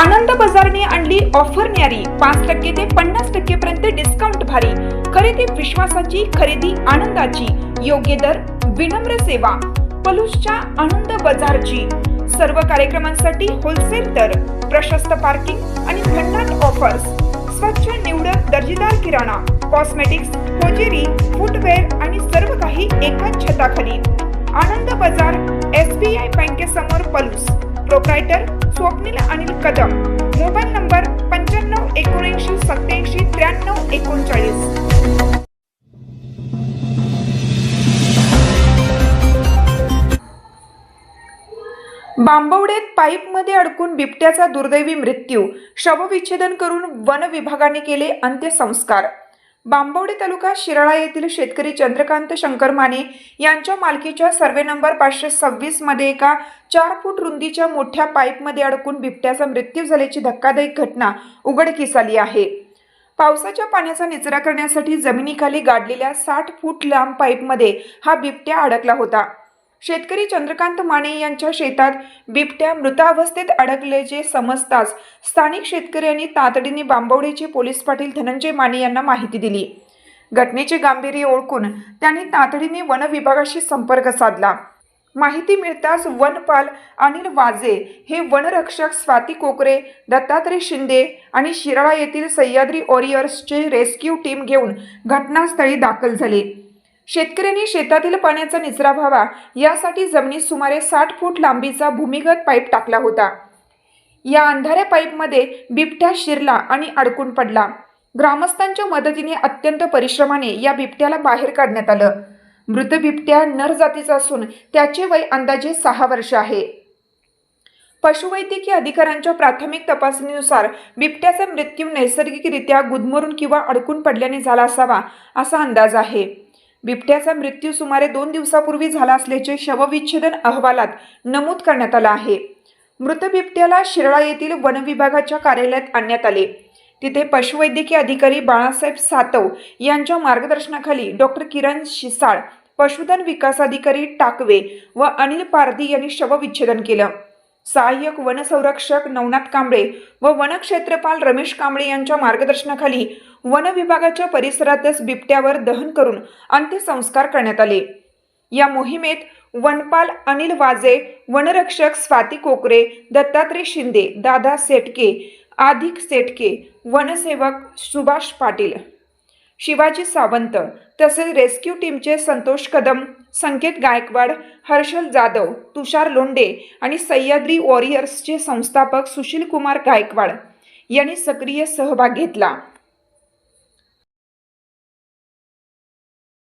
आनंद बाजारने आणली ऑफर न्यारी 5% ते 50% पर्यंत डिस्काउंट भारी। खरेदी विश्वासाची, खरेदी आनंदाची, योग्य दर, विनम्र सेवा। पलूसच्या आनंद बाजारची सर्व कार्यक्रमांसाठी होलसेल दर, प्रशस्त पार्किंग आणि भन्नाट ऑफर्स। स्वच्छ निवडक दर्जेदार किराणा, कॉस्मेटिक्स, होजेरी, फुटवेअर आणि सर्व काही एकाच छताखाली। आनंद बाजार, SBI बँकेसमोर, Palus. Proprietor Swapnil Anil Kadam. Mobile number 95 79 87 93 39। बांबवडेत पाईपमध्ये अडकून बिबट्याचा दुर्दैवी मृत्यू। शवविच्छेदन करून वन विभागाने केले अंत्यसंस्कार। बांबवडे तालुका शिराळा येथील शेतकरी चंद्रकांत शंकर माने यांच्या मालकीच्या सर्वे नंबर 526 मध्ये एका 4 फूट रुंदीच्या मोठ्या पाईपमध्ये अडकून बिबट्याचा मृत्यू झाल्याची धक्कादायक घटना उघडकीस आली आहे। पावसाच्या पाण्याचा निचरा करण्यासाठी जमिनीखाली गाडलेल्या 60 फूट लांब पाईपमध्ये हा बिबट्या अडकला होता। शेतकरी चंद्रकांत माने यांच्या शेतात बिबट्या मृतावस्थेत अडकल्याचे समजताच स्थानिक शेतकऱ्यांनी तातडीने बांबवडेचे पोलीस पाटील धनंजय माने यांना माहिती दिली। घटनेचे गांभीर्य ओळखून त्यांनी तातडीने वन विभागाशी संपर्क साधला। माहिती मिळताच वनपाल अनिल वाजे हे वनरक्षक स्वाती कोकरे, दत्तात्रय शिंदे आणि शिराळा येथील सह्याद्री वॉरियर्सचे रेस्क्यू टीम घेऊन घटनास्थळी दाखल झाले। शेतकऱ्यांनी शेतातील पाण्याचा निचरा व्हावा यासाठी जमिनीत सुमारे 60 फूट लांबीचा भूमिगत पाईप टाकला होता। या अंधाऱ्या पाईपमध्ये बिबट्या शिरला आणि अडकून पडला। ग्रामस्थांच्या मदतीने अत्यंत परिश्रमाने या बिबट्याला बाहेर काढण्यात आलं। मृत बिबट्या नर जातीचा असून त्याचे वय अंदाजे 6 वर्ष आहे। पशुवैद्यकीय अधिकाऱ्यांच्या प्राथमिक तपासणीनुसार बिबट्याचा मृत्यू नैसर्गिकरित्या गुदमरून किंवा अडकून पडल्याने झाला असावा असा अंदाज आहे। बिबट्याचा मृत्यू सुमारे 2 दिवसापूर्वी झाला असल्याचे शवविच्छेदन अहवालात नमूद करण्यात आलं आहे। मृत बिबट्याला शिराळा येथील वन विभागाच्या कार्यालयात आणण्यात आले। तिथे पशुवैद्यकीय अधिकारी बाळासाहेब सातव यांच्या मार्गदर्शनाखाली डॉक्टर किरण शिसाळ, पशुधन विकास अधिकारी टाकवे व अनिल पारधी यांनी शवविच्छेदन केलं। सहाय्यक वनसंरक्षक नवनाथ कांबळे व वनक्षेत्रपाल रमेश कांबळे यांच्या मार्गदर्शनाखाली वन विभागाच्या परिसरातच बिबट्यावर दहन करून अंत्यसंस्कार करण्यात आले। या मोहिमेत वनपाल अनिल वाजे, वनरक्षक स्वाती कोकरे, दत्तात्रय शिंदे, दादा सेटके, आधिक सेटके, वनसेवक सुभाष पाटील, शिवाजी सावंत तसेच रेस्क्यू टीमचे संतोष कदम, संकेत गायकवाड, हर्षल जाधव, तुषार लोंढे आणि सह्याद्री वॉरियर्सचे संस्थापक सुशील कुमार गायकवाड यांनी सक्रिय सहभाग घेतला।